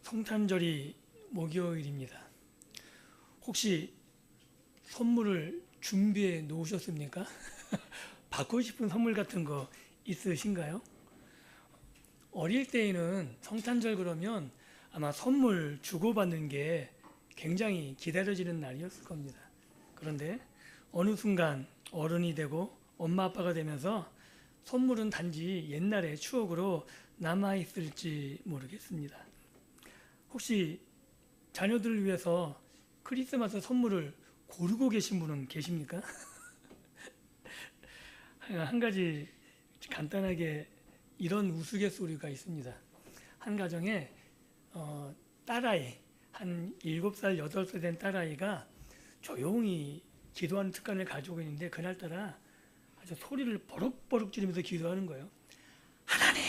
성탄절이 목요일입니다. 혹시 선물을 준비해 놓으셨습니까? 받고 싶은 선물 같은 거 있으신가요? 어릴 때에는 성탄절 그러면 아마 선물 주고받는 게 굉장히 기다려지는 날이었을 겁니다. 그런데 어느 순간 어른이 되고 엄마 아빠가 되면서 선물은 단지 옛날의 추억으로 남아있을지 모르겠습니다. 혹시 자녀들을 위해서 크리스마스 선물을 고르고 계신 분은 계십니까? 한 가지 간단하게 이런 우스갯소리가 있습니다. 한 가정에 딸아이, 한 7살, 8살 된 딸아이가 조용히 기도하는 습관을 가지고 있는데 그날따라 아주 소리를 버럭버럭 지르면서 기도하는 거예요. 하나님,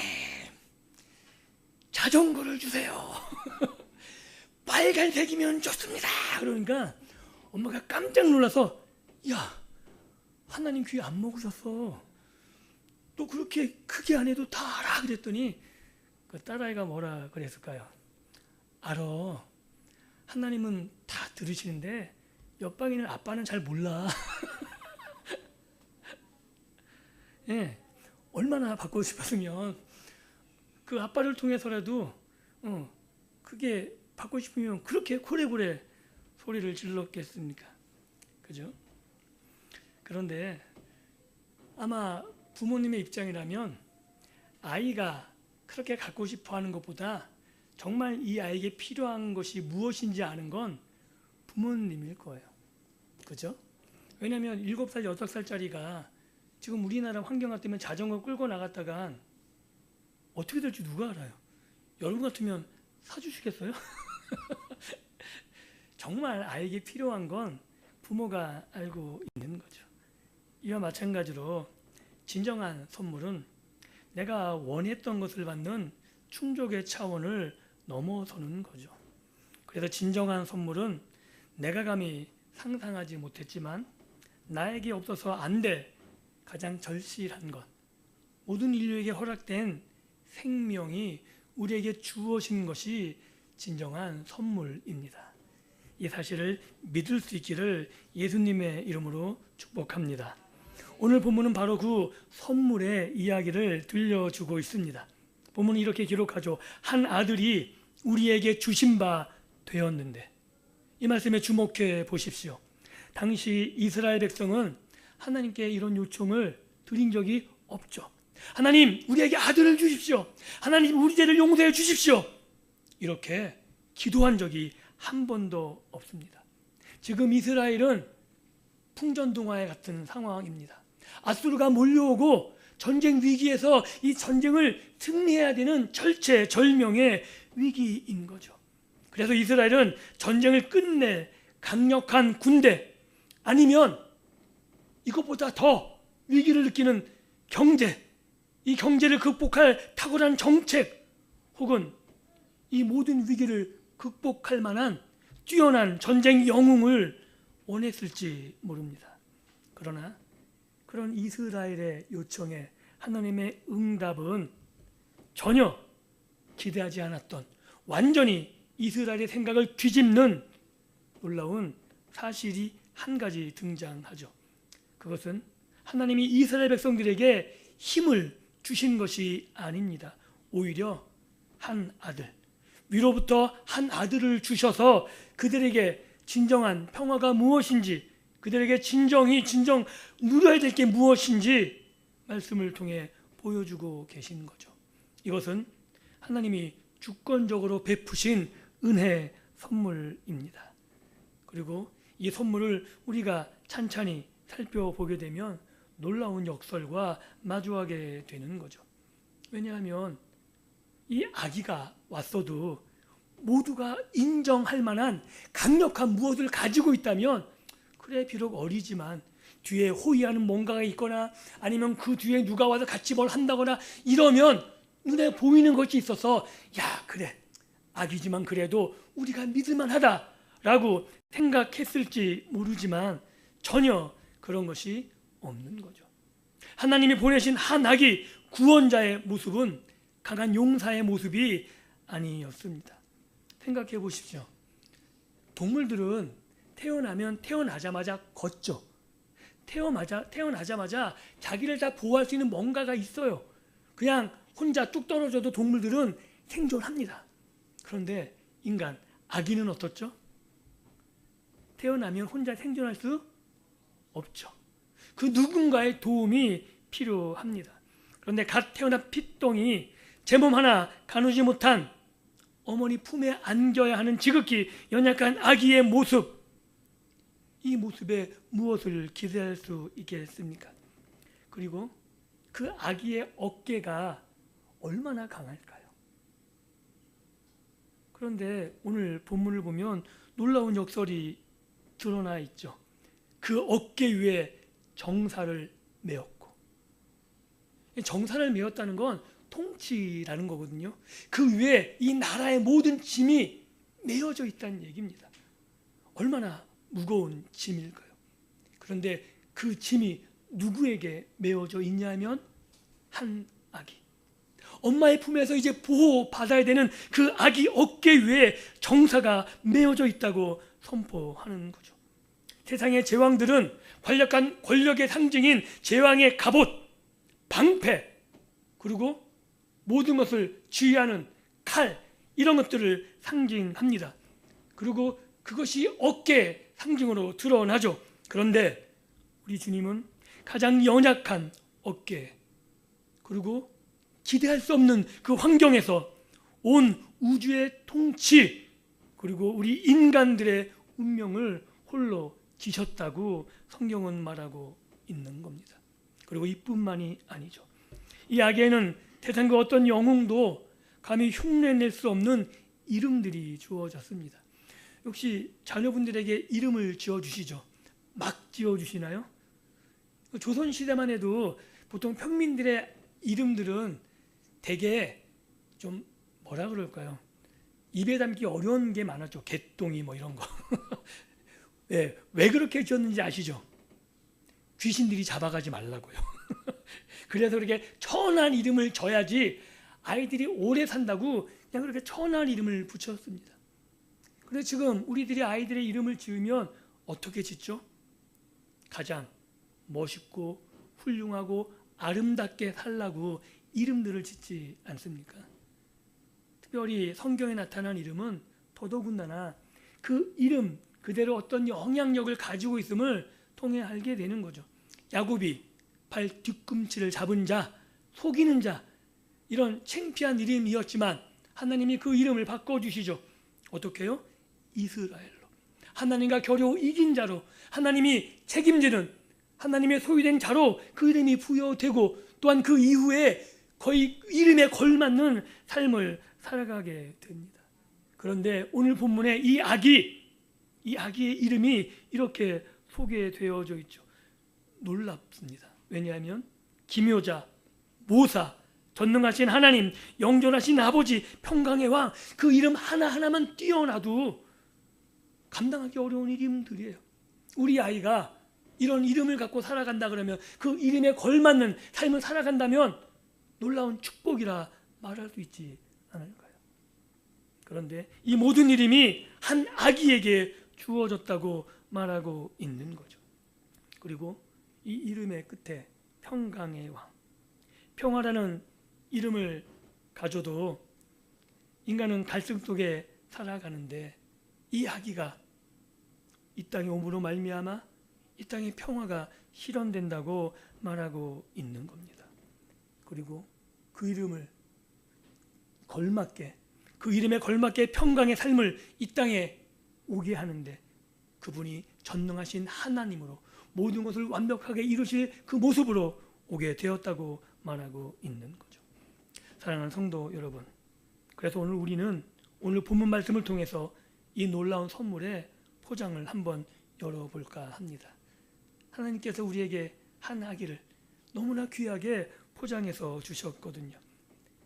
자전거를 주세요. 빨간색이면 좋습니다. 그러니까 엄마가 깜짝 놀라서, 야, 하나님 귀 안 먹으셨어. 또 그렇게 크게 안 해도 다 알아. 그랬더니 그 딸아이가 뭐라 그랬을까요? 알아. 하나님은 다 들으시는데 옆방에 있는 아빠는 잘 몰라. 예, 얼마나 받고 싶었으면 그 아빠를 통해서라도 그게 받고 싶으면 그렇게 고래고래 소리를 질렀겠습니까? 그죠? 그런데 아마 부모님의 입장이라면 아이가 그렇게 갖고 싶어 하는 것보다 정말 이 아이에게 필요한 것이 무엇인지 아는 건 부모님일 거예요. 그죠? 왜냐하면 7살, 8살짜리가 지금 우리나라 환경 같으면 자전거 끌고 나갔다간 어떻게 될지 누가 알아요? 여러분 같으면 사주시겠어요? 정말 아이에게 필요한 건 부모가 알고 있는 거죠. 이와 마찬가지로 진정한 선물은 내가 원했던 것을 받는 충족의 차원을 넘어서는 거죠. 그래서 진정한 선물은 내가 감히 상상하지 못했지만 나에게 없어서 안 될 가장 절실한 것, 모든 인류에게 허락된 생명이 우리에게 주어진 것이 진정한 선물입니다. 이 사실을 믿을 수 있기를 예수님의 이름으로 축복합니다. 오늘 본문은 바로 그 선물의 이야기를 들려주고 있습니다. 본문은 이렇게 기록하죠. 한 아들이 우리에게 주신 바 되었는데, 이 말씀에 주목해 보십시오. 당시 이스라엘 백성은 하나님께 이런 요청을 드린 적이 없죠. 하나님, 우리에게 아들을 주십시오. 하나님, 우리 죄를 용서해 주십시오. 이렇게 기도한 적이 한 번도 없습니다. 지금 이스라엘은 풍전등화에 같은 상황입니다. 아수르가 몰려오고 전쟁 위기에서 이 전쟁을 승리해야 되는 절체절명의 위기인 거죠. 그래서 이스라엘은 전쟁을 끝낼 강력한 군대, 아니면 이것보다 더 위기를 느끼는 경제, 이 경제를 극복할 탁월한 정책, 혹은 이 모든 위기를 극복할 만한 뛰어난 전쟁 영웅을 원했을지 모릅니다. 그러나 그런 이스라엘의 요청에 하나님의 응답은 전혀 기대하지 않았던, 완전히 이스라엘의 생각을 뒤집는 놀라운 사실이 한 가지 등장하죠. 그것은 하나님이 이스라엘 백성들에게 힘을 주신 것이 아닙니다. 오히려 한 아들, 위로부터 한 아들을 주셔서 그들에게 진정한 평화가 무엇인지, 그들에게 진정 누려야 될 게 무엇인지 말씀을 통해 보여주고 계신 거죠. 이것은 하나님이 주권적으로 베푸신 은혜의 선물입니다. 그리고 이 선물을 우리가 찬찬히 살펴보게 되면 놀라운 역설과 마주하게 되는 거죠. 왜냐하면 이 아기가 왔어도 모두가 인정할 만한 강력한 무엇을 가지고 있다면, 그래 비록 어리지만 뒤에 호위하는 뭔가가 있거나 아니면 그 뒤에 누가 와서 같이 뭘 한다거나 이러면 눈에 보이는 것이 있어서, 야, 그래, 아기지만 그래도 우리가 믿을만하다라고 생각했을지 모르지만 전혀 그런 것이 없는 거죠. 하나님이 보내신 한 아기 구원자의 모습은 강한 용사의 모습이 아니었습니다. 생각해 보십시오. 동물들은 태어나자마자 걷죠. 태어나자마자 자기를 다 보호할 수 있는 뭔가가 있어요. 그냥 혼자 뚝 떨어져도 동물들은 생존합니다. 그런데 인간, 아기는 어떻죠? 태어나면 혼자 생존할 수 없죠. 그 누군가의 도움이 필요합니다. 그런데 갓 태어난 핏덩이, 제 몸 하나 가누지 못한 어머니 품에 안겨야 하는 지극히 연약한 아기의 모습, 이 모습에 무엇을 기대할 수 있겠습니까? 그리고 그 아기의 어깨가 얼마나 강할까요? 그런데 오늘 본문을 보면 놀라운 역설이 드러나 있죠. 그 어깨 위에 정사를 메었고, 정사를 메었다는 건 통치라는 거거든요. 그 위에 이 나라의 모든 짐이 메어져 있다는 얘기입니다. 얼마나 무거운 짐일까요? 그런데 그 짐이 누구에게 메어져 있냐면 한 아기, 엄마의 품에서 이제 보호받아야 되는 그 아기 어깨 위에 정사가 메어져 있다고 선포하는 거죠. 세상의 제왕들은 관력한 권력의 상징인 제왕의 갑옷, 방패, 그리고 모든 것을 지휘하는 칼, 이런 것들을 상징합니다. 그리고 그것이 어깨 상징으로 드러나죠. 그런데 우리 주님은 가장 연약한 어깨, 그리고 기대할 수 없는 그 환경에서 온 우주의 통치, 그리고 우리 인간들의 운명을 홀로 지셨다고 성경은 말하고 있는 겁니다. 그리고 이뿐만이 아니죠. 이 아기에는 세상 그 어떤 영웅도 감히 흉내낼 수 없는 이름들이 주어졌습니다. 혹시 자녀분들에게 이름을 지어주시죠? 막 지어주시나요? 조선시대만 해도 보통 평민들의 이름들은 되게 좀 뭐라 그럴까요? 입에 담기 어려운 게 많았죠. 개똥이 뭐 이런 거. 네, 왜 그렇게 지었는지 아시죠? 귀신들이 잡아가지 말라고요. 그래서 그렇게 천한 이름을 져야지 아이들이 오래 산다고 그냥 그렇게 천한 이름을 붙였습니다. 그런데 지금 우리들이 아이들의 이름을 지으면 어떻게 짓죠? 가장 멋있고 훌륭하고 아름답게 살라고 이름들을 짓지 않습니까? 특별히 성경에 나타난 이름은 더더군다나 그 이름 그대로 어떤 영향력을 가지고 있음을 통해 알게 되는 거죠. 야곱이 발 뒤꿈치를 잡은 자, 속이는 자, 이런 창피한 이름이었지만 하나님이 그 이름을 바꿔주시죠. 어떻게 해요? 이스라엘로, 하나님과 겨루 이긴 자로, 하나님이 책임지는 하나님의 소유된 자로 그 이름이 부여되고, 또한 그 이후에 거의 이름에 걸맞는 삶을 살아가게 됩니다. 그런데 오늘 본문에 이 아기의 이름이 이렇게 소개되어져 있죠. 놀랍습니다. 왜냐하면 기묘자, 모사, 전능하신 하나님, 영존하신 아버지, 평강의 왕, 그 이름 하나하나만 뛰어나도 감당하기 어려운 이름들이에요. 우리 아이가 이런 이름을 갖고 살아간다 그러면, 그 이름에 걸맞는 삶을 살아간다면 놀라운 축복이라 말할 수 있지 않을까요? 그런데 이 모든 이름이 한 아기에게 주어졌다고 말하고 있는 거죠. 그리고 이 이름의 끝에 평강의 왕, 평화라는 이름을 가져도 인간은 갈등 속에 살아가는데 이 아기가 이 땅에 옴으로 말미암아 이 땅의 평화가 실현된다고 말하고 있는 겁니다. 그리고 그 이름을 걸맞게, 그 이름에 걸맞게 평강의 삶을 이 땅에 오게 하는데 그분이 전능하신 하나님으로 모든 것을 완벽하게 이루실 그 모습으로 오게 되었다고 말하고 있는 거죠. 사랑하는 성도 여러분, 그래서 오늘 우리는 오늘 본문 말씀을 통해서 이 놀라운 선물의 포장을 한번 열어볼까 합니다. 하나님께서 우리에게 한 아기를 너무나 귀하게 포장해서 주셨거든요.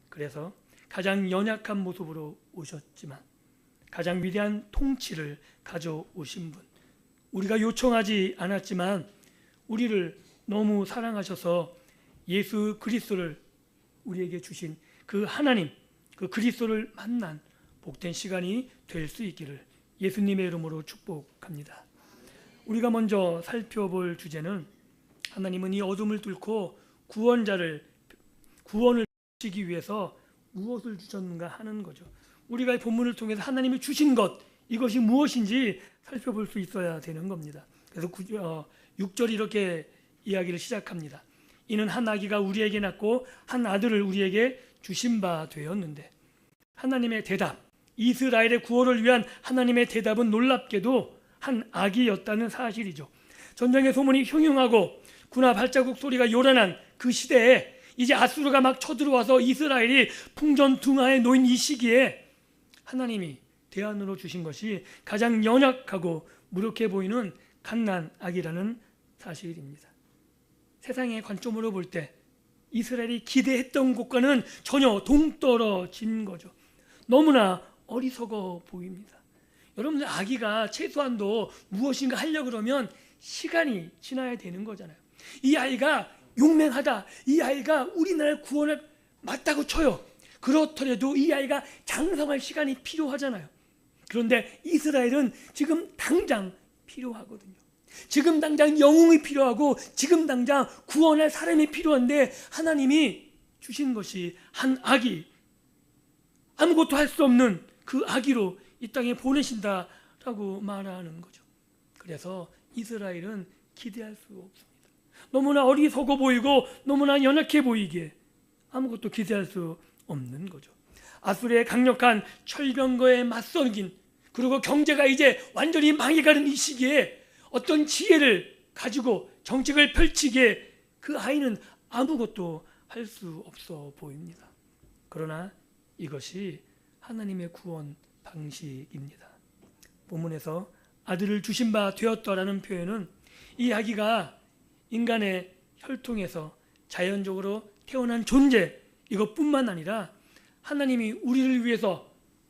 그래서 가장 연약한 모습으로 오셨지만 가장 위대한 통치를 가져오신 분, 우리가 요청하지 않았지만 우리를 너무 사랑하셔서 예수 그리스도를 우리에게 주신 그 하나님, 그 그리스도를 만난 복된 시간이 될 수 있기를 예수님의 이름으로 축복합니다. 우리가 먼저 살펴볼 주제는 하나님은 이 어둠을 뚫고 구원을 주시기 위해서 무엇을 주셨는가 하는 거죠. 우리가 이 본문을 통해서 하나님이 주신 것, 이것이 무엇인지 살펴볼 수 있어야 되는 겁니다. 그래서 6절이 이렇게 이야기를 시작합니다. 이는 한 아기가 우리에게 낳고 한 아들을 우리에게 주신 바 되었는데, 하나님의 대답, 이스라엘의 구원을 위한 하나님의 대답은 놀랍게도 한 아기였다는 사실이죠. 전쟁의 소문이 흉흉하고 군화 발자국 소리가 요란한 그 시대에 이제 아수르가 막 쳐들어와서 이스라엘이 풍전등화에 놓인 이 시기에 하나님이 대안으로 주신 것이 가장 연약하고 무력해 보이는 갓난 아기라는 사실입니다. 세상의 관점으로 볼 때 이스라엘이 기대했던 것과는 전혀 동떨어진 거죠. 너무나 어리석어 보입니다. 여러분들, 아기가 최소한도 무엇인가 하려고 그러면 시간이 지나야 되는 거잖아요. 이 아이가 용맹하다, 이 아이가 우리나라의 구원을 맞다고 쳐요. 그렇더라도 이 아이가 장성할 시간이 필요하잖아요. 그런데 이스라엘은 지금 당장 필요하거든요. 지금 당장 영웅이 필요하고 지금 당장 구원할 사람이 필요한데 하나님이 주신 것이 한 아기, 아무것도 할 수 없는 그 아기로 이 땅에 보내신다라고 말하는 거죠. 그래서 이스라엘은 기대할 수 없습니다. 너무나 어리석어 보이고 너무나 연약해 보이기에 아무것도 기대할 수 없는 거죠. 아수르의 강력한 철병거에 맞서긴, 그리고 경제가 이제 완전히 망해가는 이 시기에 어떤 지혜를 가지고 정책을 펼치기에 그 아이는 아무것도 할 수 없어 보입니다. 그러나 이것이 하나님의 구원 방식입니다. 본문에서 아들을 주신 바 되었다라는 표현은 이 아기가 인간의 혈통에서 자연적으로 태어난 존재, 이것뿐만 아니라 하나님이 우리를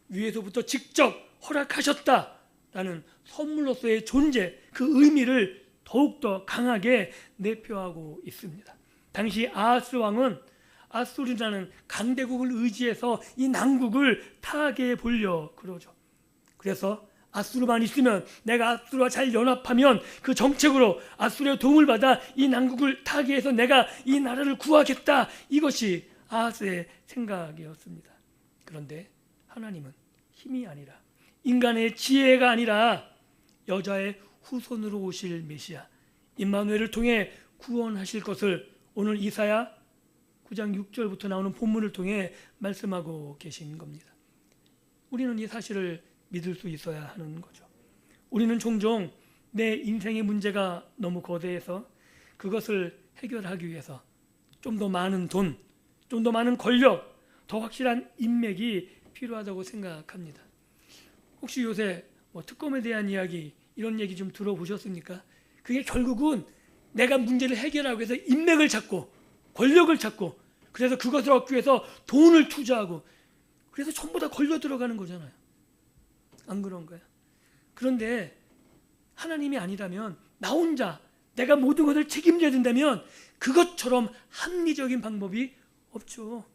위해서부터 직접 허락하셨다라는 선물로서의 존재, 그 의미를 더욱더 강하게 내표하고 있습니다. 당시 아하스 왕은 아수르라는 강대국을 의지해서 이 난국을 타게 보려 그러죠. 그래서 아수르만 있으면, 내가 아수르와 잘 연합하면 그 정책으로 아수르의 도움을 받아 이 난국을 타게 해서 내가 이 나라를 구하겠다, 이것이 아하스의 생각이었습니다. 그런데 하나님은 힘이 아니라, 인간의 지혜가 아니라 여자의 후손으로 오실 메시아 임마누엘을 통해 구원하실 것을 오늘 이사야 9장 6절부터 나오는 본문을 통해 말씀하고 계신 겁니다. 우리는 이 사실을 믿을 수 있어야 하는 거죠. 우리는 종종 내 인생의 문제가 너무 거대해서 그것을 해결하기 위해서 좀 더 많은 돈, 좀 더 많은 권력, 더 확실한 인맥이 필요하다고 생각합니다. 혹시 요새 특검에 대한 이야기, 이런 얘기 좀 들어보셨습니까? 그게 결국은 내가 문제를 해결하기 위해서 인맥을 찾고 권력을 찾고, 그래서 그것을 얻기 위해서 돈을 투자하고, 그래서 전부 다 걸려 들어가는 거잖아요. 안 그런가요? 그런데 하나님이 아니라면, 나 혼자 내가 모든 것을 책임져야 된다면 그것처럼 합리적인 방법이 없죠.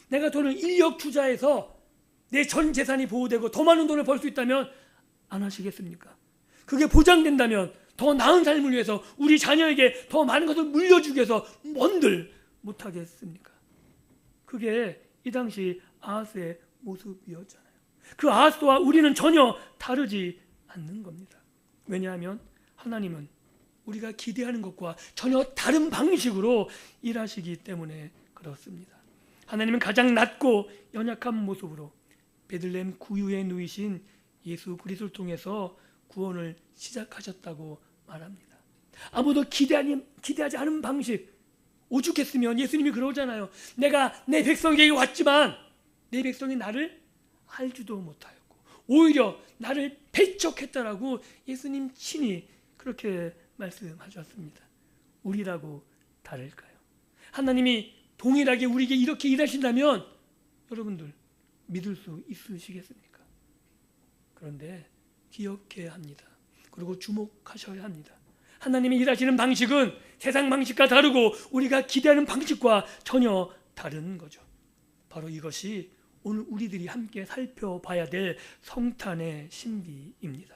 내가 돈을 인력 투자해서 내 전 재산이 보호되고 더 많은 돈을 벌 수 있다면 안 하시겠습니까? 그게 보장된다면 더 나은 삶을 위해서 우리 자녀에게 더 많은 것을 물려주기 위해서 뭔들 못하겠습니까? 그게 이 당시 아하스의 모습이었잖아요. 그 아하스와 우리는 전혀 다르지 않는 겁니다. 왜냐하면 하나님은 우리가 기대하는 것과 전혀 다른 방식으로 일하시기 때문에 그렇습니다. 하나님은 가장 낮고 연약한 모습으로 베들레헴 구유에 누이신 예수 그리스도를 통해서 구원을 시작하셨다고 말합니다. 아무도 기대하지 않은 방식, 오죽했으면 예수님이 그러잖아요. 내가 내 백성에게 왔지만 내 백성이 나를 알지도 못하였고 오히려 나를 배척했다라고 예수님 친히 그렇게 말씀하셨습니다. 우리라고 다를까요? 하나님이 동일하게 우리에게 이렇게 일하신다면 여러분들 믿을 수 있으시겠습니까? 그런데 기억해야 합니다. 그리고 주목하셔야 합니다. 하나님이 일하시는 방식은 세상 방식과 다르고 우리가 기대하는 방식과 전혀 다른 거죠. 바로 이것이 오늘 우리들이 함께 살펴봐야 될 성탄의 신비입니다.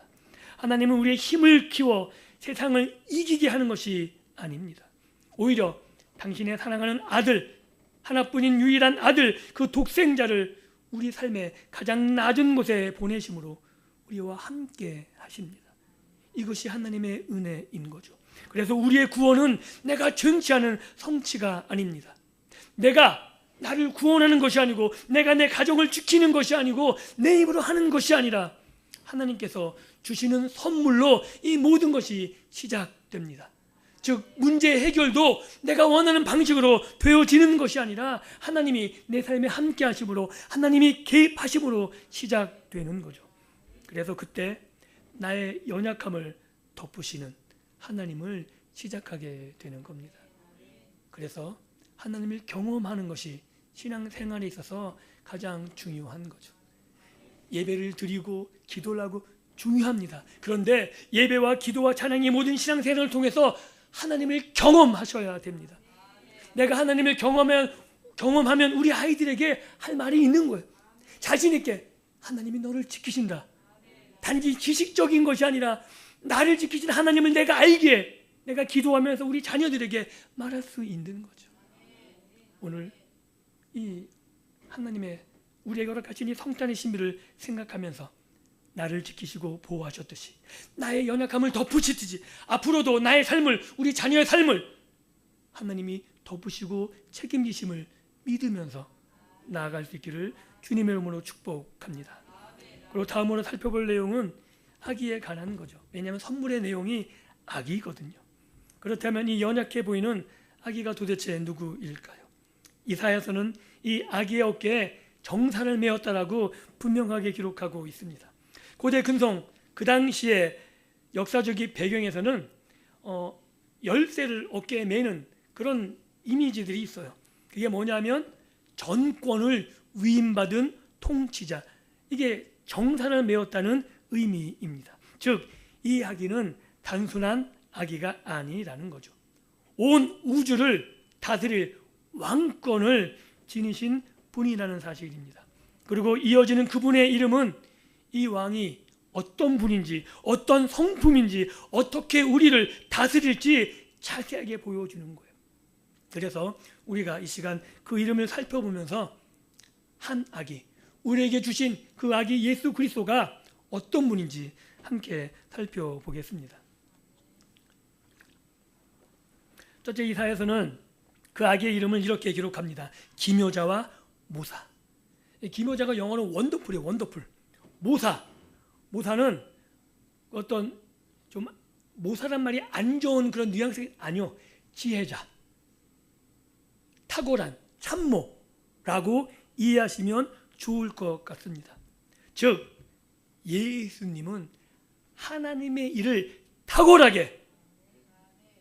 하나님은 우리의 힘을 키워 세상을 이기게 하는 것이 아닙니다. 오히려 당신의 사랑하는 아들, 하나뿐인 유일한 아들, 그 독생자를 우리 삶의 가장 낮은 곳에 보내심으로 우리와 함께 하십니다. 이것이 하나님의 은혜인 거죠. 그래서 우리의 구원은 내가 정치하는 성취가 아닙니다. 내가 나를 구원하는 것이 아니고, 내가 내 가정을 지키는 것이 아니고, 내 입으로 하는 것이 아니라 하나님께서 주시는 선물로 이 모든 것이 시작됩니다. 즉 문제 해결도 내가 원하는 방식으로 되어지는 것이 아니라 하나님이 내 삶에 함께 하심으로, 하나님이 개입하심으로 시작되는 거죠. 그래서 그때 나의 연약함을 덮으시는 하나님을 시작하게 되는 겁니다. 그래서 하나님을 경험하는 것이 신앙생활에 있어서 가장 중요한 거죠. 예배를 드리고 기도를 하고 중요합니다. 그런데 예배와 기도와 찬양의 모든 신앙생활을 통해서 하나님을 경험하셔야 됩니다. 내가 하나님을 경험하면 우리 아이들에게 할 말이 있는 거예요. 자신 있게 하나님이 너를 지키신다. 단지 지식적인 것이 아니라 나를 지키신 하나님을 내가 알기에 내가 기도하면서 우리 자녀들에게 말할 수 있는 거죠. 오늘 이 하나님의 우리에게 허락하신 이 성탄의 신비를 생각하면서 나를 지키시고 보호하셨듯이 나의 연약함을 덮으시듯이 앞으로도 나의 삶을, 우리 자녀의 삶을 하나님이 덮으시고 책임지심을 믿으면서 나아갈 수 있기를 주님의 이름으로 축복합니다. 그리고 다음으로 살펴볼 내용은 아기에 관한 거죠. 왜냐하면 선물의 내용이 아기거든요. 그렇다면 이 연약해 보이는 아기가 도대체 누구일까요? 이사야서는 이 아기의 어깨에 정사를 메었다라고 분명하게 기록하고 있습니다. 고대 근성 그 당시에 역사적인 배경에서는 열쇠를 어깨에 매는 그런 이미지들이 있어요. 그게 뭐냐면 전권을 위임받은 통치자, 이게 정사를 메었다는 의미입니다. 즉 이 아기는 단순한 아기가 아니라는 거죠. 온 우주를 다스릴 왕권을 지니신 분이라는 사실입니다. 그리고 이어지는 그분의 이름은 이 왕이 어떤 분인지, 어떤 성품인지, 어떻게 우리를 다스릴지 자세하게 보여주는 거예요. 그래서 우리가 이 시간 그 이름을 살펴보면서 한 아기, 우리에게 주신 그 아기 예수 그리스도가 어떤 분인지 함께 살펴보겠습니다. 첫째, 이사야서는 그 아기의 이름을 이렇게 기록합니다. 기묘자와 모사. 기묘자가 영어로 원더풀이에요. 원더풀. 모사는 어떤 좀 모사란 말이 안 좋은 그런 뉘앙스 아니요. 지혜자, 탁월한, 참모라고 이해하시면 좋을 것 같습니다. 즉 예수님은 하나님의 일을 탁월하게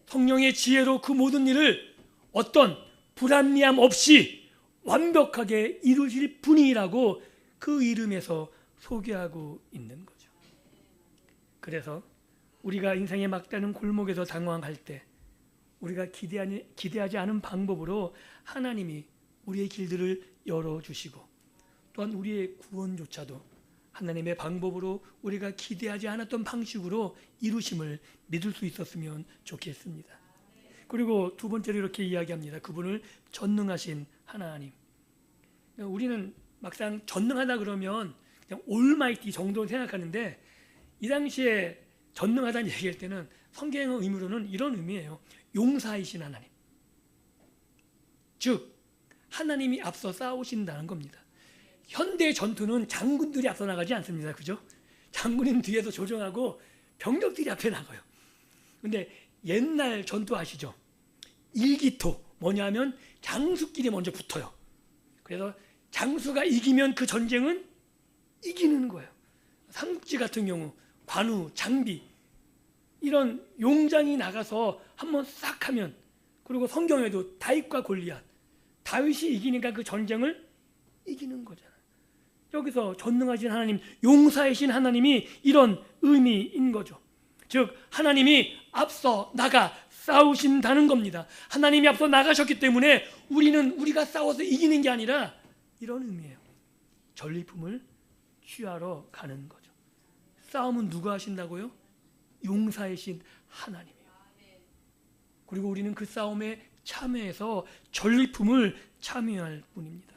성령의 지혜로 그 모든 일을 어떤 불합리함 없이 완벽하게 이루실 분이라고 그 이름에서 소개하고 있는 거죠. 그래서 우리가 인생의 막다른 골목에서 당황할 때 우리가 기대하지 않은 방법으로 하나님이 우리의 길들을 열어주시고 또한 우리의 구원조차도 하나님의 방법으로 우리가 기대하지 않았던 방식으로 이루심을 믿을 수 있었으면 좋겠습니다. 그리고 두 번째로 이렇게 이야기합니다. 그분을 전능하신 하나님. 우리는 막상 전능하다 그러면 그냥 올마이티 정도 생각하는데 이 당시에 전능하다는 얘기할 때는 성경의 의미로는 이런 의미예요. 용사이신 하나님. 즉 하나님이 앞서 싸우신다는 겁니다. 현대 전투는 장군들이 앞서 나가지 않습니다. 그죠? 장군은 뒤에서 조정하고 병력들이 앞에 나가요. 근데 옛날 전투 아시죠? 일기토, 뭐냐면 장수끼리 먼저 붙어요. 그래서 장수가 이기면 그 전쟁은 이기는 거예요. 삼국지 같은 경우 관우, 장비 이런 용장이 나가서 한번 싹 하면, 그리고 성경에도 다윗과 골리앗, 다윗이 이기니까 그 전쟁을 이기는 거잖아요. 여기서 전능하신 하나님, 용사이신 하나님이 이런 의미인 거죠. 즉 하나님이 앞서 나가 싸우신다는 겁니다. 하나님이 앞서 나가셨기 때문에 우리가 싸워서 이기는 게 아니라 이런 의미예요. 전리품을 취하러 가는 거죠. 싸움은 누가 하신다고요? 용사의 신 하나님이요. 그리고 우리는 그 싸움에 참여해서 전리품을 참여할 뿐입니다.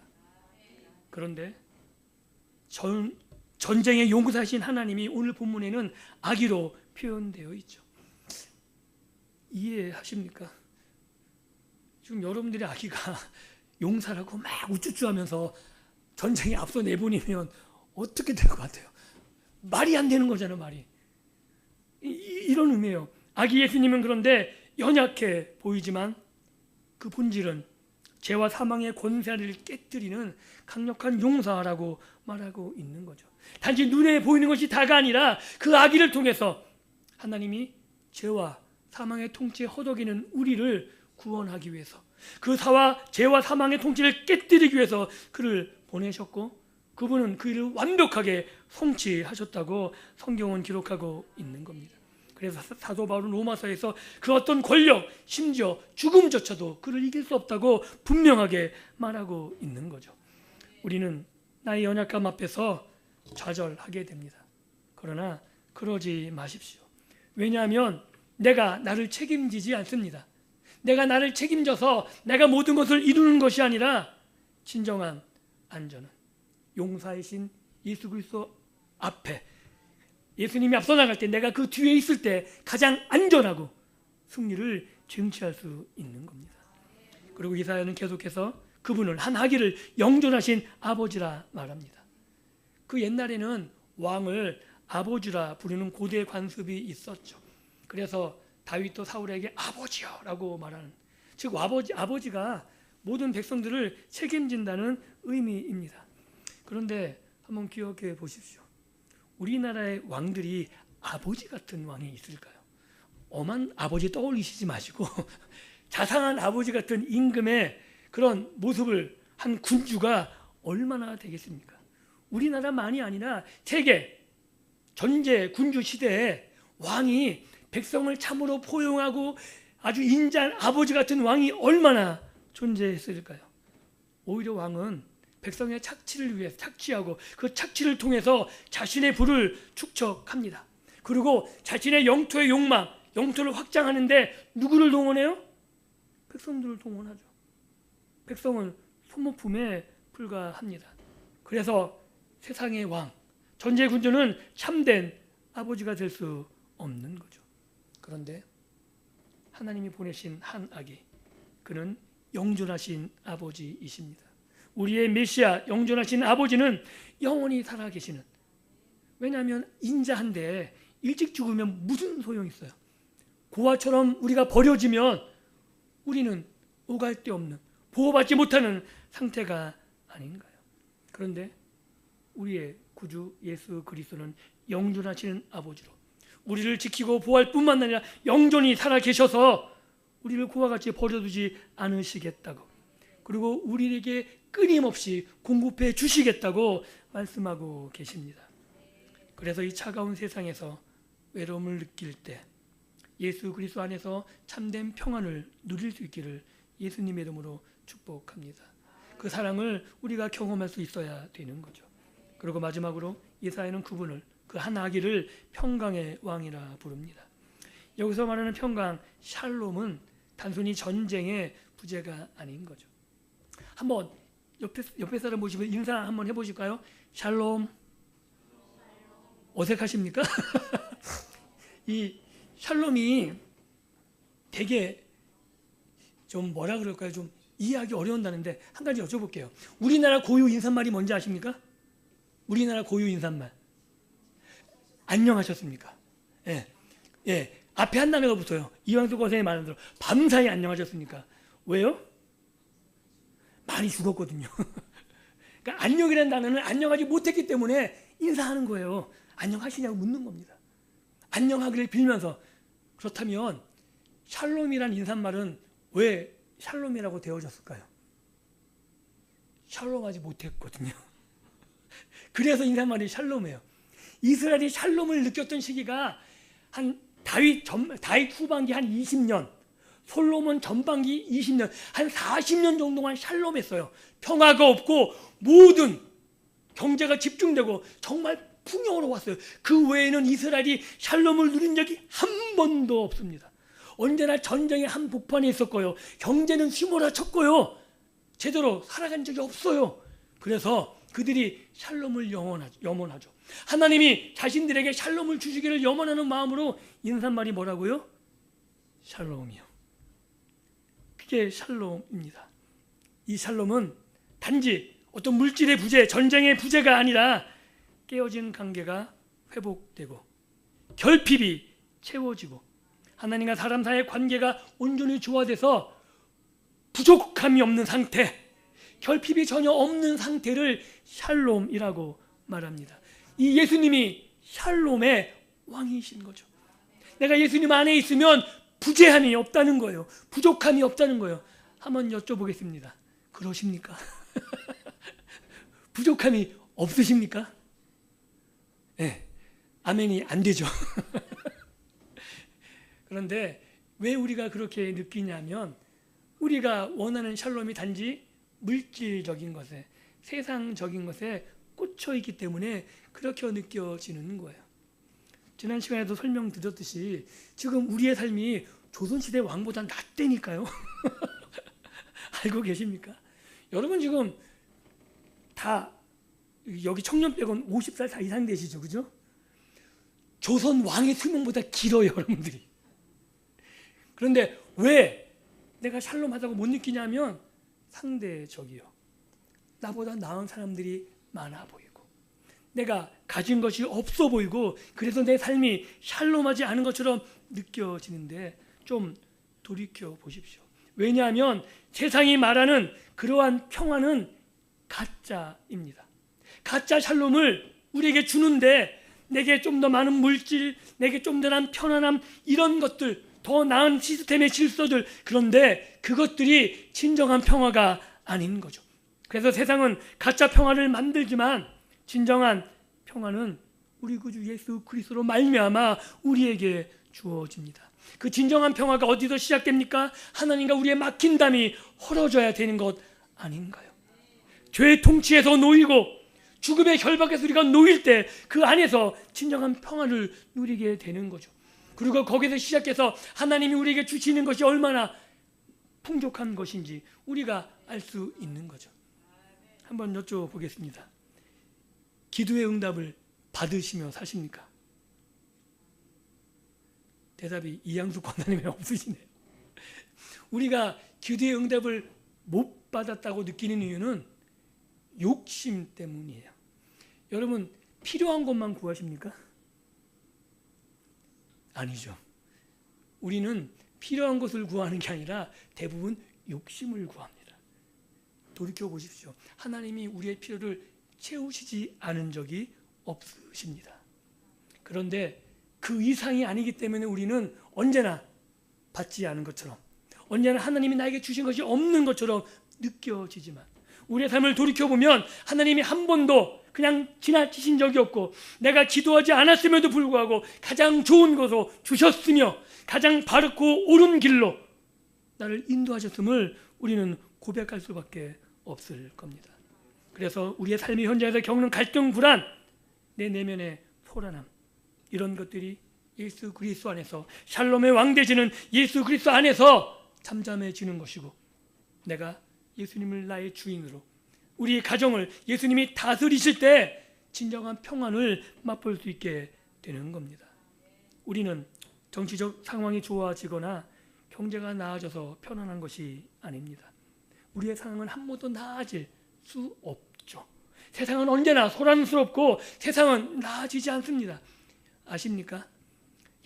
그런데 전쟁의 용사신 하나님이 오늘 본문에는 아기로 표현되어 있죠. 이해하십니까? 지금 여러분들의 아기가 용사라고 막 우쭈쭈하면서 전쟁에 앞서 내보내면 어떻게 될 것 같아요? 말이 안 되는 거잖아요, 말이. 이런 의미예요. 아기 예수님은 그런데 연약해 보이지만 그 본질은 죄와 사망의 권세를 깨뜨리는 강력한 용사라고 말하고 있는 거죠. 단지 눈에 보이는 것이 다가 아니라 그 아기를 통해서 하나님이 죄와 사망의 통치에 허덕이는 우리를 구원하기 위해서, 그 죄와 사망의 통치를 깨뜨리기 위해서 그를 보내셨고, 그분은 그 일을 완벽하게 성취하셨다고 성경은 기록하고 있는 겁니다. 그래서 사도 바울은 로마서에서 그 어떤 권력, 심지어 죽음조차도 그를 이길 수 없다고 분명하게 말하고 있는 거죠. 우리는 나의 연약함 앞에서 좌절하게 됩니다. 그러나 그러지 마십시오. 왜냐하면 내가 나를 책임지지 않습니다. 내가 나를 책임져서 내가 모든 것을 이루는 것이 아니라 진정한 안전은 용사이신 예수 그리스도 앞에, 예수님이 앞서 나갈 때 내가 그 뒤에 있을 때 가장 안전하고 승리를 쟁취할 수 있는 겁니다. 그리고 이사야는 계속해서 그분을 한 아기를 영존하신 아버지라 말합니다. 그 옛날에는 왕을 아버지라 부르는 고대 관습이 있었죠. 그래서 다윗도 사울에게 아버지여라고 말하는, 즉 아버지가 모든 백성들을 책임진다는 의미입니다. 그런데 한번 기억해 보십시오. 우리나라의 왕들이 아버지 같은 왕이 있을까요? 엄한 아버지 떠올리시지 마시고 자상한 아버지 같은 임금의 그런 모습을 한 군주가 얼마나 되겠습니까? 우리나라만이 아니라 세계 전제 군주 시대에 왕이 백성을 참으로 포용하고 아주 인자한 아버지 같은 왕이 얼마나 존재했을까요? 오히려 왕은 백성의 착취를 위해서 착취하고 그 착취를 통해서 자신의 부를 축적합니다. 그리고 자신의 영토의 욕망, 영토를 확장하는데 누구를 동원해요? 백성들을 동원하죠. 백성은 소모품에 불과합니다. 그래서 세상의 왕, 전제군주는 참된 아버지가 될 수 없는 거죠. 그런데 하나님이 보내신 한 아기, 그는 영존하신 아버지이십니다. 우리의 메시아 영존하신 아버지는 영원히 살아계시는, 왜냐하면 인자한데 일찍 죽으면 무슨 소용이 있어요? 고아처럼 우리가 버려지면 우리는 오갈 데 없는, 보호받지 못하는 상태가 아닌가요? 그런데 우리의 구주 예수 그리스도는 영존하시는 아버지로 우리를 지키고 보호할 뿐만 아니라 영존히 살아계셔서 우리를 그와 같이 버려두지 않으시겠다고, 그리고 우리에게 끊임없이 공급해 주시겠다고 말씀하고 계십니다. 그래서 이 차가운 세상에서 외로움을 느낄 때 예수 그리스도 안에서 참된 평안을 누릴 수 있기를 예수님의 이름으로 축복합니다. 그 사랑을 우리가 경험할 수 있어야 되는 거죠. 그리고 마지막으로 이사야는 그분을, 그 한 아기를 평강의 왕이라 부릅니다. 여기서 말하는 평강, 샬롬은 단순히 전쟁의 부재가 아닌 거죠. 한번 옆에 사람 보시면 인사 한번 해보실까요? 샬롬. 어색하십니까? 이 샬롬이 되게 좀 뭐라 그럴까요? 좀 이해하기 어려운다는데 한 가지 여쭤볼게요. 우리나라 고유 인사말이 뭔지 아십니까? 우리나라 고유 인사말. 안녕하셨습니까? 예. 예. 앞에 한 단어가 붙어요. 이왕수 거생이 말한 대로 밤사이 안녕하셨습니까? 왜요? 많이 죽었거든요. 그러니까 안녕이라는 단어는 안녕하지 못했기 때문에 인사하는 거예요. 안녕하시냐고 묻는 겁니다. 안녕하기를 빌면서. 그렇다면 샬롬이란 인사말은 왜 샬롬이라고 되어졌을까요? 샬롬하지 못했거든요. 그래서 인사말이 샬롬이에요. 이스라엘이 샬롬을 느꼈던 시기가 한 다윗 후반기 한 20년, 솔로몬 전반기 20년, 한 40년 정도만 샬롬했어요. 평화가 없고 모든 경제가 집중되고 정말 풍요로웠어요. 그 외에는 이스라엘이 샬롬을 누린 적이 한 번도 없습니다. 언제나 전쟁의 한복판에 있었고요. 경제는 휘몰아쳤고요. 제대로 살아간 적이 없어요. 그래서 그들이 샬롬을 염원하죠. 하나님이 자신들에게 샬롬을 주시기를 염원하는 마음으로 인사한 말이 뭐라고요? 샬롬이요. 그게 샬롬입니다. 이 샬롬은 단지 어떤 물질의 부재, 전쟁의 부재가 아니라 깨어진 관계가 회복되고 결핍이 채워지고 하나님과 사람 사이의 관계가 온전히 조화돼서 부족함이 없는 상태, 결핍이 전혀 없는 상태를 샬롬이라고 말합니다. 이 예수님이 샬롬의 왕이신 거죠. 내가 예수님 안에 있으면 부재함이 없다는 거예요. 부족함이 없다는 거예요. 한번 여쭤보겠습니다. 그러십니까? 부족함이 없으십니까? 네, 아멘이 안 되죠. 그런데 왜 우리가 그렇게 느끼냐면 우리가 원하는 샬롬이 단지 물질적인 것에, 세상적인 것에 꽂혀 있기 때문에 그렇게 느껴지는 거예요. 지난 시간에도 설명드렸듯이 지금 우리의 삶이 조선시대 왕보다 낫다니까요. 알고 계십니까? 여러분 지금 다 여기 청년 빼곤 50살 다 이상 되시죠, 그죠? 조선 왕의 수명보다 길어요, 여러분들이. 그런데 왜 내가 샬롬하다고 못 느끼냐면 상대적이요. 나보다 나은 사람들이 많아 보이고 내가 가진 것이 없어 보이고 그래서 내 삶이 샬롬하지 않은 것처럼 느껴지는데 좀 돌이켜 보십시오. 왜냐하면 세상이 말하는 그러한 평화는 가짜입니다. 가짜 샬롬을 우리에게 주는데 내게 좀 더 많은 물질, 내게 좀 더 나은 편안함, 이런 것들, 더 나은 시스템의 질서들, 그런데 그것들이 진정한 평화가 아닌 거죠. 그래서 세상은 가짜 평화를 만들지만 진정한 평화는 우리 구주 예수 그리스도로 말미암아 우리에게 주어집니다. 그 진정한 평화가 어디서 시작됩니까? 하나님과 우리의 막힌 담이 헐어져야 되는 것 아닌가요? 죄의 통치에서 놓이고 죽음의 결박에서 우리가 놓일 때 그 안에서 진정한 평화를 누리게 되는 거죠. 그리고 거기서 시작해서 하나님이 우리에게 주시는 것이 얼마나 풍족한 것인지 우리가 알 수 있는 거죠. 한번 여쭤보겠습니다. 기도의 응답을 받으시며 사십니까? 대답이 이양수 권사님이 없으시네요. 우리가 기도의 응답을 못 받았다고 느끼는 이유는 욕심 때문이에요. 여러분 필요한 것만 구하십니까? 아니죠. 우리는 필요한 것을 구하는 게 아니라 대부분 욕심을 구합니다. 돌이켜 보십시오. 하나님이 우리의 필요를 채우시지 않은 적이 없으십니다. 그런데 그 이상이 아니기 때문에 우리는 언제나 받지 않은 것처럼, 언제나 하나님이 나에게 주신 것이 없는 것처럼 느껴지지만 우리의 삶을 돌이켜보면 하나님이 한 번도 그냥 지나치신 적이 없고 내가 기도하지 않았음에도 불구하고 가장 좋은 것으로 주셨으며 가장 바르고 옳은 길로 나를 인도하셨음을 우리는 고백할 수밖에 없을 겁니다. 그래서 우리의 삶의 현장에서 겪는 갈등, 불안, 내 내면의 소란함, 이런 것들이 예수 그리스도 안에서 샬롬의 왕 되시는 예수 그리스도 안에서 잠잠해지는 것이고 내가 예수님을 나의 주인으로 우리 가정을 예수님이 다스리실 때 진정한 평안을 맛볼 수 있게 되는 겁니다. 우리는 정치적 상황이 좋아지거나 경제가 나아져서 편안한 것이 아닙니다. 우리의 상황은 한 번도 나아질 수 없죠. 세상은 언제나 소란스럽고 세상은 나아지지 않습니다. 아십니까?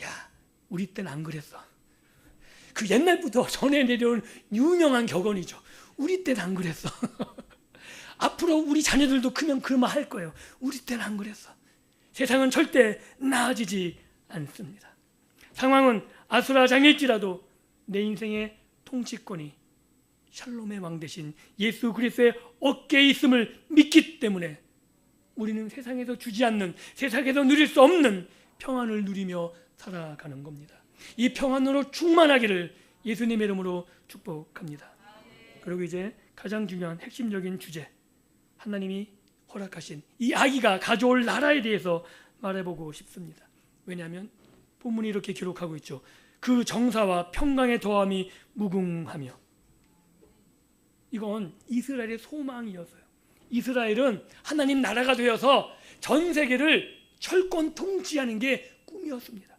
야, 우리 때는 안 그랬어. 그 옛날부터 전해 내려온 유명한 격언이죠. 우리 때는 안 그랬어. 앞으로 우리 자녀들도 크면 그 말 할 거예요. 우리 때는 안 그랬어. 세상은 절대 나아지지 않습니다. 상황은 아수라장일지라도 내 인생의 통치권이 샬롬의 왕 대신 예수 그리스도의 어깨에 있음을 믿기 때문에 우리는 세상에서 주지 않는, 세상에서 누릴 수 없는 평안을 누리며 살아가는 겁니다. 이 평안으로 충만하기를 예수님의 이름으로 축복합니다. 그리고 이제 가장 중요한 핵심적인 주제, 하나님이 허락하신 이 아기가 가져올 나라에 대해서 말해보고 싶습니다. 왜냐하면 본문이 이렇게 기록하고 있죠. 그 정사와 평강의 더함이 무궁하며. 이건 이스라엘의 소망이었어요. 이스라엘은 하나님 나라가 되어서 전 세계를 철권 통치하는 게 꿈이었습니다.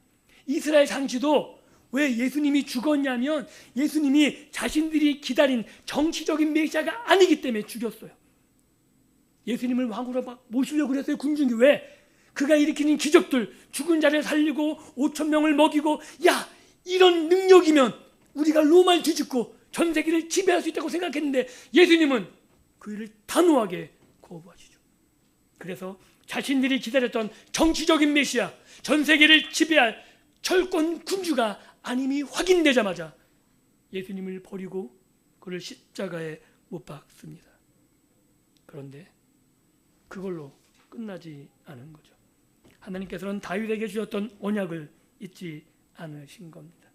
이스라엘 장치도 왜 예수님이 죽었냐면 예수님이 자신들이 기다린 정치적인 메시아가 아니기 때문에 죽였어요. 예수님을 왕으로 막 모시려고 그랬어요. 군중이. 왜? 그가 일으키는 기적들, 죽은 자를 살리고 5천 명을 먹이고, 야, 이런 능력이면 우리가 로마를 뒤집고 전 세계를 지배할 수 있다고 생각했는데 예수님은 그 일을 단호하게 거부하시죠. 그래서 자신들이 기다렸던 정치적인 메시아, 전 세계를 지배할 철권 군주가 아님이 확인되자마자 예수님을 버리고 그를 십자가에 못 박습니다. 그런데 그걸로 끝나지 않은 거죠. 하나님께서는 다윗에게 주셨던 언약을 잊지 않으신 겁니다.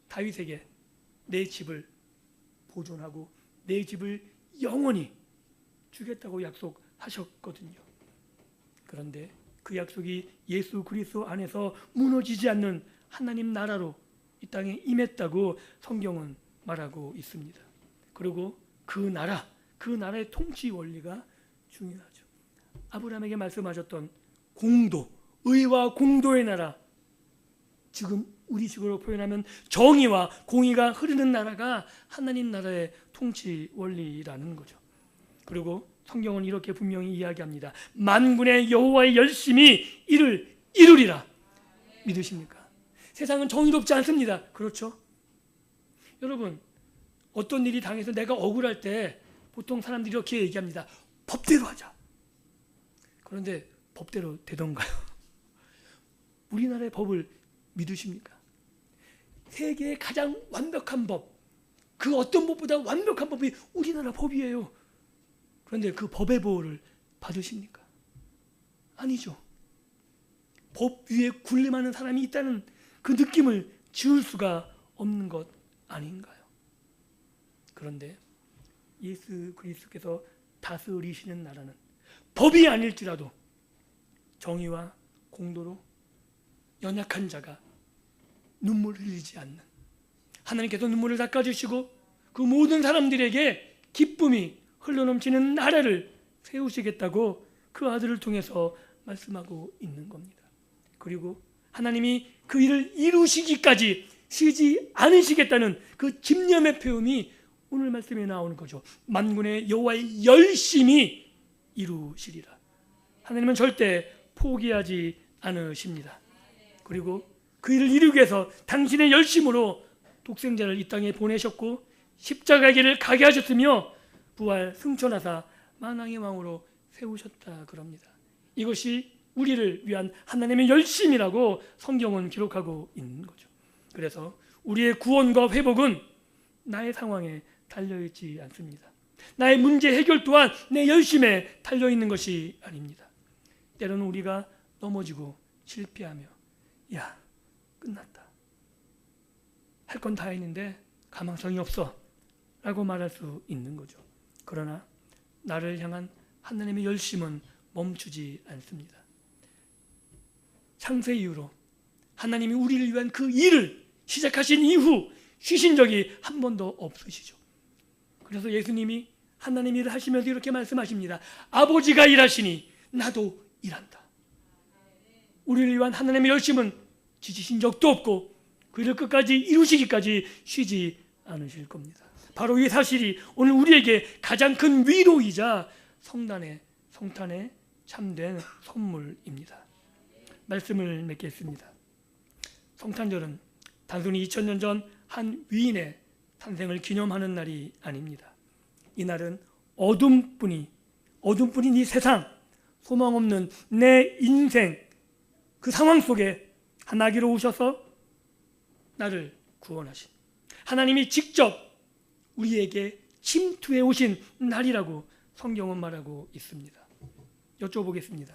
다윗에게 내 집을 보존하고 내 집을 영원히 주겠다고 약속하셨거든요. 그런데 그 약속이 예수 그리스도 안에서 무너지지 않는 하나님 나라로 이 땅에 임했다고 성경은 말하고 있습니다. 그리고 그 나라의 통치 원리가 중요하죠. 아브라함에게 말씀하셨던 공도, 의와 공도의 나라, 지금 우리식으로 표현하면 정의와 공의가 흐르는 나라가 하나님 나라의 통치 원리라는 거죠. 그리고 성경은 이렇게 분명히 이야기합니다. 만군의 여호와의 열심히 이를 이루리라. 믿으십니까? 세상은 정의롭지 않습니다. 그렇죠? 여러분, 어떤 일이 당해서 내가 억울할 때 보통 사람들이 이렇게 얘기합니다. 법대로 하자. 그런데 법대로 되던가요? 우리나라의 법을 믿으십니까? 세계의 가장 완벽한 법, 그 어떤 법보다 완벽한 법이 우리나라 법이에요. 그런데 그 법의 보호를 받으십니까? 아니죠. 법 위에 군림하는 사람이 있다는 그 느낌을 지울 수가 없는 것 아닌가요? 그런데 예수 그리스도께서 다스리시는 나라는 법이 아닐지라도 정의와 공도로 연약한 자가 눈물을 흘리지 않는, 하나님께서 눈물을 닦아주시고 그 모든 사람들에게 기쁨이 흘러넘치는 나라를 세우시겠다고 그 아들을 통해서 말씀하고 있는 겁니다. 그리고 하나님이 그 일을 이루시기까지 쉬지 않으시겠다는 그 집념의 표현이 오늘 말씀에 나오는 거죠. 만군의 여호와의 열심히 이루시리라. 하나님은 절대 포기하지 않으십니다. 그리고 그 일을 이루기 위해서 당신의 열심으로 독생자를 이 땅에 보내셨고 십자가의 길을 가게 하셨으며 부활 승천하사 만왕의 왕으로 세우셨다 그럽니다. 이것이 우리를 위한 하나님의 열심이라고 성경은 기록하고 있는 거죠. 그래서 우리의 구원과 회복은 나의 상황에 달려있지 않습니다. 나의 문제 해결 또한 내 열심에 달려있는 것이 아닙니다. 때로는 우리가 넘어지고 실패하며 야, 끝났다. 할 건 다 했는데 가망성이 없어 라고 말할 수 있는 거죠. 그러나 나를 향한 하나님의 열심은 멈추지 않습니다. 창세 이후로 하나님이 우리를 위한 그 일을 시작하신 이후 쉬신 적이 한 번도 없으시죠. 그래서 예수님이 하나님 일을 하시면서 이렇게 말씀하십니다. 아버지가 일하시니 나도 일한다. 우리를 위한 하나님의 열심은 지치신 적도 없고 그 일을 끝까지 이루시기까지 쉬지 않으실 겁니다. 바로 이 사실이 오늘 우리에게 가장 큰 위로이자 성탄의 참된 선물입니다. 말씀을 맺겠습니다. 성탄절은 단순히 2000년 전 한 위인의 탄생을 기념하는 날이 아닙니다. 이날은 어둠뿐인 이 세상, 소망 없는 내 인생, 그 상황 속에 한 아기로 오셔서 나를 구원하신 하나님이 직접 우리에게 침투해 오신 날이라고 성경은 말하고 있습니다. 여쭤보겠습니다.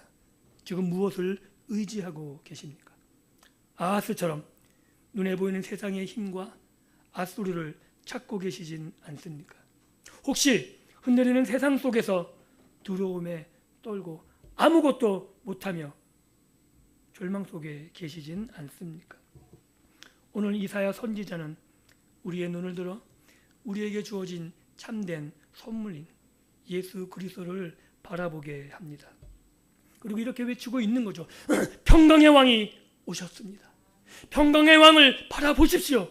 지금 무엇을 의지하고 계십니까? 아하스처럼 눈에 보이는 세상의 힘과 앗소리를 찾고 계시진 않습니까? 혹시 흔들리는 세상 속에서 두려움에 떨고 아무것도 못하며 절망 속에 계시진 않습니까? 오늘 이사야 선지자는 우리의 눈을 들어 우리에게 주어진 참된 선물인 예수 그리스도를 바라보게 합니다. 그리고 이렇게 외치고 있는 거죠. 평강의 왕이 오셨습니다. 평강의 왕을 바라보십시오.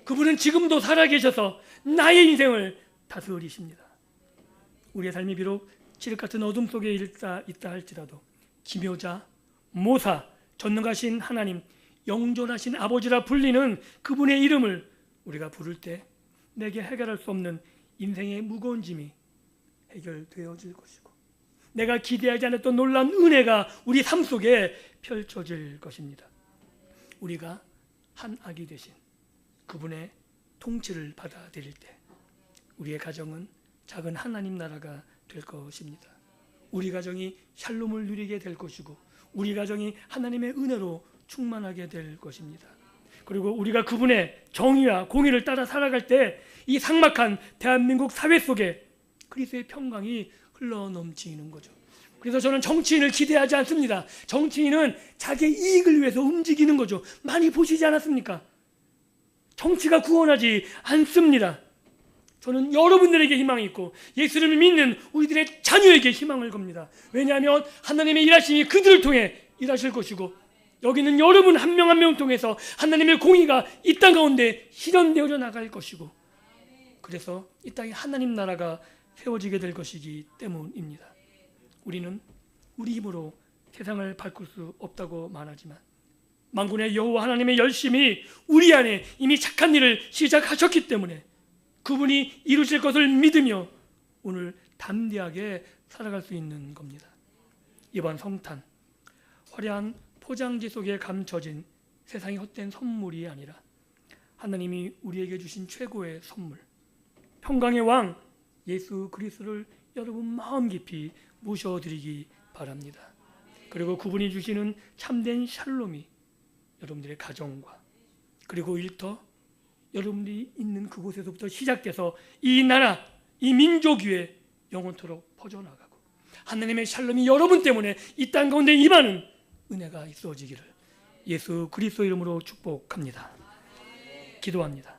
그분은 지금도 살아계셔서 나의 인생을 다스리십니다. 우리의 삶이 비록 칠흑 같은 어둠 속에 있다 할지라도 기묘자, 모사, 전능하신 하나님, 영존하신 아버지라 불리는 그분의 이름을 우리가 부를 때 내게 해결할 수 없는 인생의 무거운 짐이 해결되어질 것이고 내가 기대하지 않았던 놀라운 은혜가 우리 삶 속에 펼쳐질 것입니다. 우리가 한 아기 되신 그분의 통치를 받아들일 때 우리의 가정은 작은 하나님 나라가 될 것입니다. 우리 가정이 샬롬을 누리게 될 것이고 우리 가정이 하나님의 은혜로 충만하게 될 것입니다. 그리고 우리가 그분의 정의와 공의를 따라 살아갈 때 이 삭막한 대한민국 사회 속에 그리스도의 평강이 흘러넘치는 거죠. 그래서 저는 정치인을 기대하지 않습니다. 정치인은 자기의 이익을 위해서 움직이는 거죠. 많이 보시지 않았습니까? 정치가 구원하지 않습니다. 저는 여러분들에게 희망이 있고 예수를 믿는 우리들의 자녀에게 희망을 겁니다. 왜냐하면 하나님의 일하심이 그들을 통해 일하실 것이고 여기는 여러분 한 명 한 명 통해서 하나님의 공의가 이 땅 가운데 실현되어 나갈 것이고 그래서 이 땅에 하나님 나라가 세워지게 될 것이기 때문입니다. 우리는 우리 힘으로 세상을 바꿀 수 없다고 말하지만 만군의 여호와 하나님의 열심이 우리 안에 이미 착한 일을 시작하셨기 때문에 그분이 이루실 것을 믿으며 오늘 담대하게 살아갈 수 있는 겁니다. 이번 성탄 화려한 포장지 속에 감춰진 세상의 헛된 선물이 아니라 하나님이 우리에게 주신 최고의 선물 평강의 왕 예수 그리스도를 여러분 마음 깊이 모셔드리기 바랍니다. 그리고 그분이 주시는 참된 샬롬이 여러분들의 가정과 그리고 일터 여러분들이 있는 그곳에서부터 시작돼서 이 나라, 이 민족 위에 영원토록 퍼져나가고 하나님의 샬롬이 여러분 때문에 이 땅 가운데 임하는 은혜가 있어지기를 예수 그리스도 이름으로 축복합니다. 기도합니다.